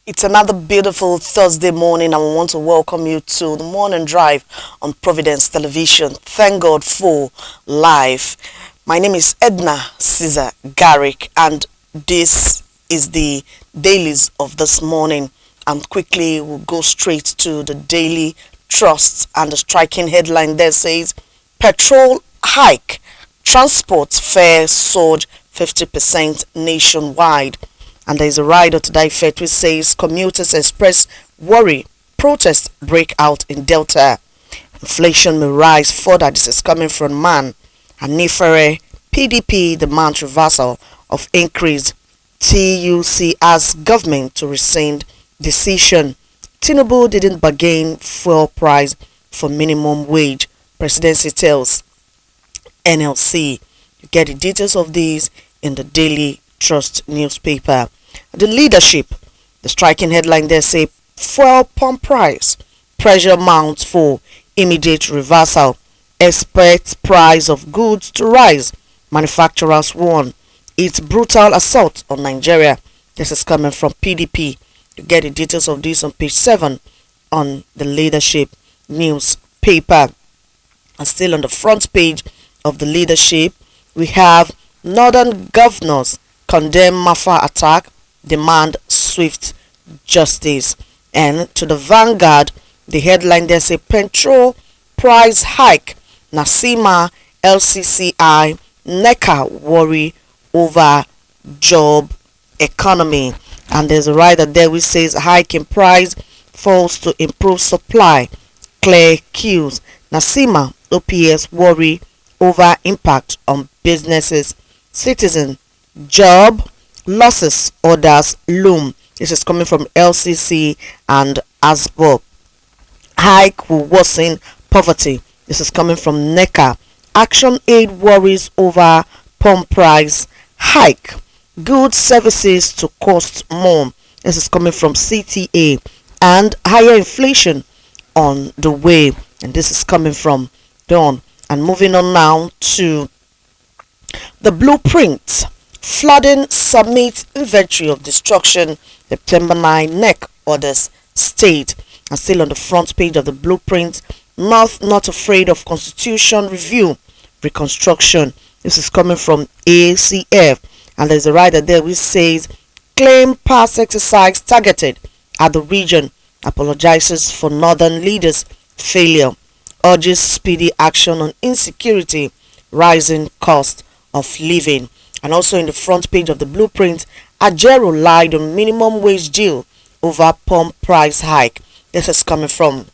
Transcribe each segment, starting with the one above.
It's another beautiful Thursday morning, and we want to welcome you to the morning drive on Providence Television. Thank God for life. My name is Edna Caesar Garrick, and this is the dailies of this morning. And quickly, we'll go straight to the daily trust, and the striking headline there says Petrol hike, transport fare surge 50% nationwide. And there is a rider to that effect which says commuters express worry, protests break out in Delta. Inflation may rise further. This is coming from Man. And Nifere, PDP demands reversal of increase. TUC asks government to rescind decision. Tinubu didn't bargain fuel price for minimum wage. Presidency tells NLC. You get the details of these in the Daily Trust newspaper. The leadership, the striking headline there say fuel pump price, pressure mounts for immediate reversal, expect price of goods to rise, manufacturers warn, it's brutal assault on Nigeria. This is coming from PDP. You get the details of this on page 7 on the leadership newspaper. And still on the front page of the leadership, we have northern governors condemn Mafa attack, demand swift justice. And to the Vanguard, the headline there say Petrol price hike, Nasima, LCCI, NECA worry over job economy. And there's a rider there which says hike in price falls to improve supply, clear queues. Nasima, OPS worry over impact on businesses, citizen, job losses orders loom. This is coming from LCC and ASBO. Hike will worsen poverty. This is coming from NECA. Action Aid worries over pump price hike. Goods services to cost more. This is coming from CTA. And higher inflation on the way. And this is coming from Dawn. And moving on now to the blueprint. Flooding submits inventory of destruction. September 9 NEC orders state. And still on the front page of the blueprint, North not afraid of constitution review, reconstruction. This is coming from ACF. And there's a rider there which says claim past exercise targeted at the region, apologizes for northern leaders' failure, urges speedy action on insecurity, rising cost of living. And also in the front page of the blueprint, Ajero lied on minimum wage deal over pump price hike. This is coming from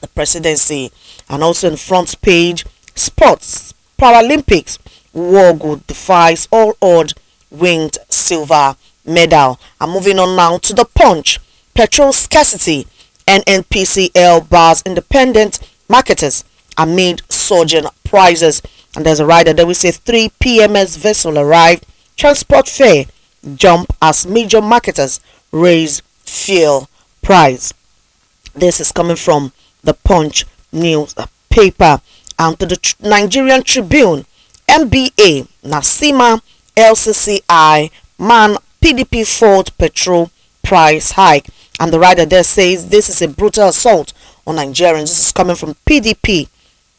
the presidency. And also in the front page, sports, Paralympics, Wargood defies all odds, winged silver medal. And moving on now to the Punch, petrol scarcity, NNPCL bars independent marketers amid surging prices. And there's a rider that we say 3 PMS vessel arrived, transport fare jump as major marketers raise fuel price. This is coming from the Punch newspaper. And to the Nigerian Tribune, MBA, Nasima, LCCI, Man, PDP fault petrol price hike. And the rider there says this is a brutal assault on Nigerians. This is coming from PDP.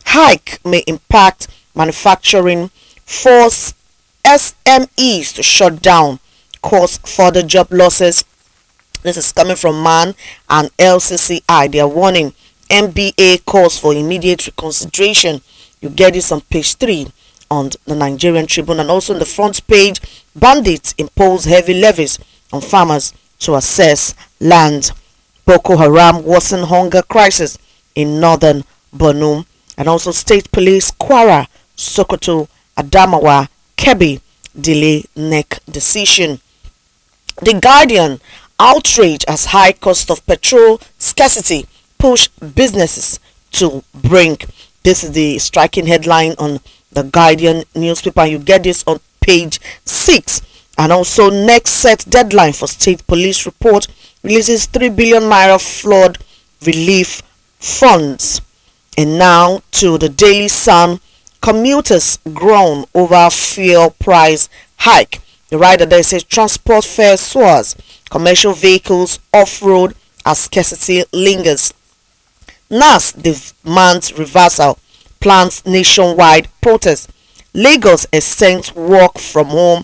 Hike may impact manufacturing, force SMEs to shut down, cause further job losses. This is coming from Man and LCCI. They are warning MBA calls for immediate reconsideration. You get this on page 3 on the Nigerian Tribune. And also on the front page, bandits impose heavy levies on farmers to assess land. Boko Haram worsen hunger crisis in northern Borno. And also state police Kwara, Sokoto, Adamawa, Kebbi delay NEC decision. The Guardian, outrage as high cost of petrol scarcity push businesses to brink. This is the striking headline on the Guardian newspaper. You get this on page 6. And also next set deadline for state police report releases 3 billion naira flood relief funds. And now to the Daily Sun, commuters groan over fuel price hike. The rider there says transport fare soars, commercial vehicles off-road as scarcity lingers. NAS demands reversal, plans nationwide protest. Lagos extends work from home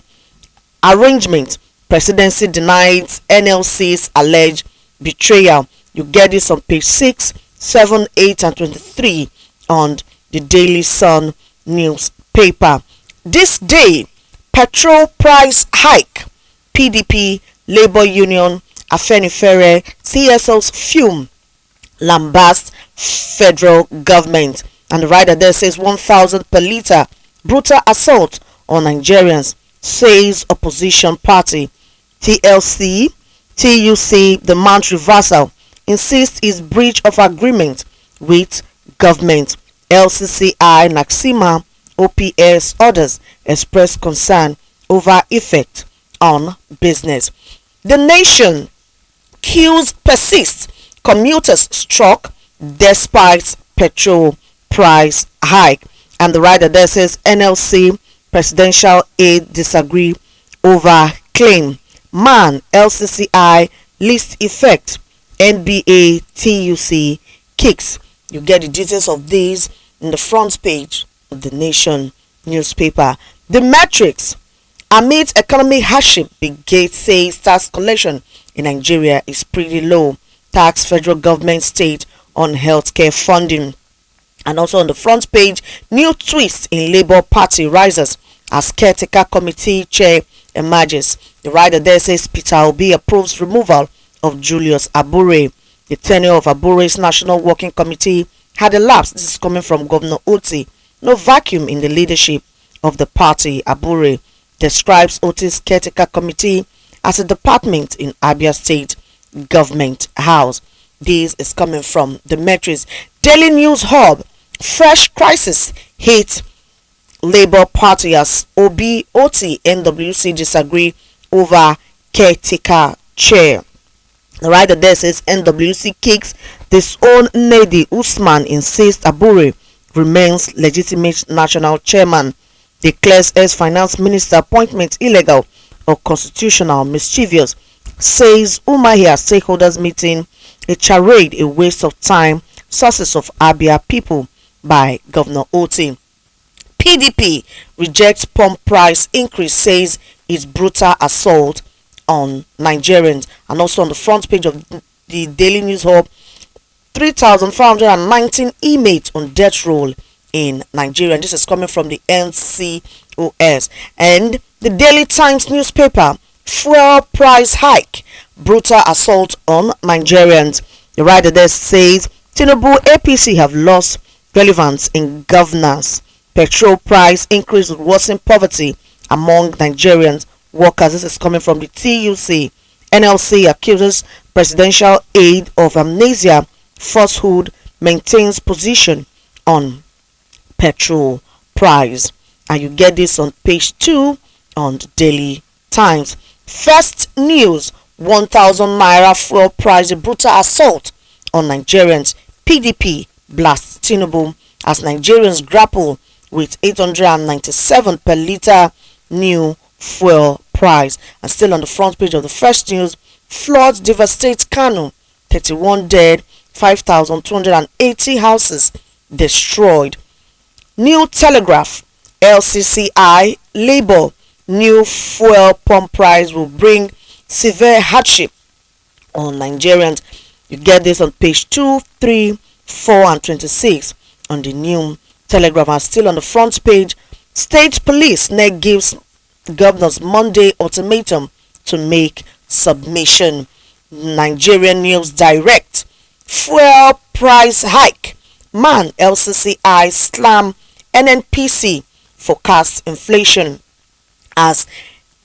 arrangement. Presidency denies NLC's alleged betrayal. You get this on page 6, 7, 8 and 23 on the Daily Sun newspaper. This day, petrol price hike. PDP, Labour Union, Afenifere, CSOs fume, lambast federal government. And the writer there says 1,000 per litre. Brutal assault on Nigerians, says opposition party. TUC demand reversal, insists is breach of agreement with government. LCCI, Naxima, OPS, others express concern over effect on business. The Nation, queues persist, commuters struck despite petrol price hike. And the writer there says NLC presidential aide disagree over claim. Man, LCCI list effect. NBA, TUC kicks. You get the details of these in the front page of the Nation newspaper. The Matrix, amid economic hardship, Big Gates says tax collection in Nigeria is pretty low. Tax federal government state on healthcare funding. And also on the front page, new twist in Labour Party rises as caretaker committee chair emerges. The writer there says Peter Obi approves removal of Julius Abure. The tenure of Abure's National Working Committee had elapsed. This is coming from Governor Oti. No vacuum in the leadership of the party. Abure describes Oti's caretaker committee as a department in Abia State Government House. This is coming from the Matrix. Daily News Hub. Fresh crisis hits Labour Party as Obi, Oti, NWC disagree over caretaker chair. The writer there says NWC kicks disown Nedi. Usman insists Abure remains legitimate national chairman. Declares as finance minister appointment illegal or constitutional mischievous. Says Umahia stakeholders meeting a charade, a waste of time. Sources of Abia people by Governor Oti. PDP rejects pump price increase, says it's brutal assault on Nigerians. And also on the front page of the Daily News Hub, 3,419 inmates on death row in Nigeria. And this is coming from the NCOS. And the Daily Times newspaper, fuel price hike, brutal assault on Nigerians. The writer there says Tinubu APC have lost relevance in governance. Petrol price increase would worsen poverty among Nigerians workers. This is coming from the TUC. NLC accuses presidential aide of amnesia. Falsehood maintains position on petrol price. And you get this on page 2 on the Daily Times. First news, 1,000 naira fuel price, a brutal assault on Nigerians. PDP blasts Tinubu as Nigerians grapple with 897 per litre new fuel price. And still on the front page of the First News, floods devastate Kano, 31 dead, 5,280 houses destroyed. New Telegraph, LCCI, Labour, new fuel pump price will bring severe hardship on Nigerians. You get this on page 2, 3, 4 and 26 on the New Telegraph. And still on the front page, State Police NEC gives governors Monday ultimatum to make submission. Nigerian News Direct, fuel price hike. Man, LCCI slam NNPC forecast inflation as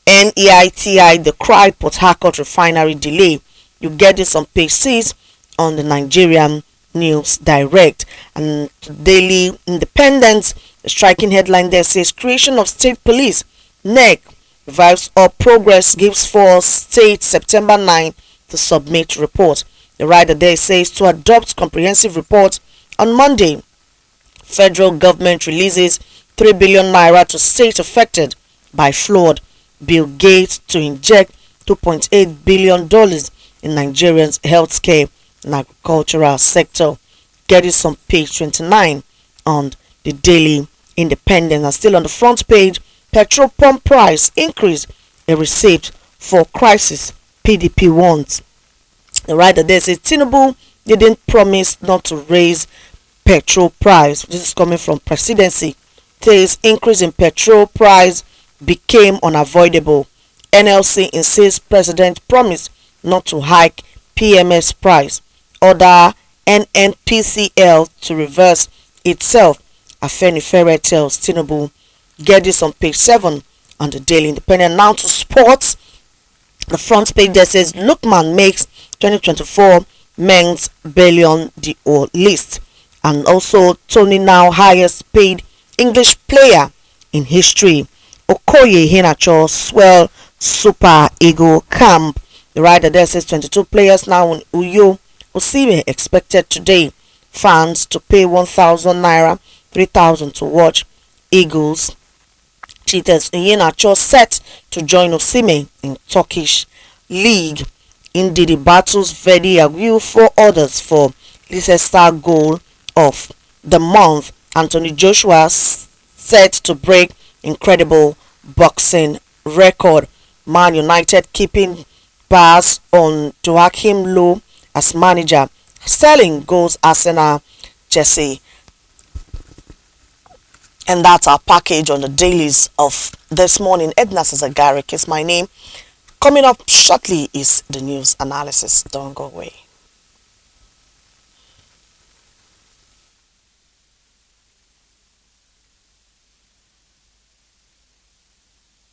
NEITI decry Port Harcourt refinery delay. You get this on page 6 on the Nigerian News Direct. And Daily Independent, the striking headline there says creation of state police. NEC revives all progress, gives for state September 9 to submit report. The writer there says to adopt comprehensive report on Monday. Federal government releases 3 billion naira to states affected by flood. Bill Gates to inject $2.8 billion in Nigeria's healthcare and agricultural sector. Get it on page 29 on the Daily Independent. And still on the front page, petrol pump price increase, a receipt for crisis PDP wants. The writer there says Tinubu didn't promise not to raise petrol price. This is coming from presidency. Says increase in petrol price became unavoidable. NLC insists president promised not to hike PMS price. Order NNPCL to reverse itself. Afenifere tells Tinubu. Get this on page 7 on the Daily Independent. Now to sports. The front page there says Lookman makes 2024 men's billion DO list. And also Tony now highest paid English player in history. Okoye Hinacho swell Super Eagle camp. The writer there says 22 players now in Uyo. Osime expected today. Fans to pay 1,000 naira, 3,000 to watch Eagles. Cheaters Hinacho set to join Osime in Turkish League. Indeed, the battles Verdi Aguil 4 others for Leicester goal of the month. Anthony Joshua set to break incredible boxing record. Man United keeping pass on Joachim Low as manager. Selling goes Arsenal Jesse. And that's our package on the dailies of this morning. Edna Sizagarik is my name. Coming up shortly is the news analysis. Don't go away.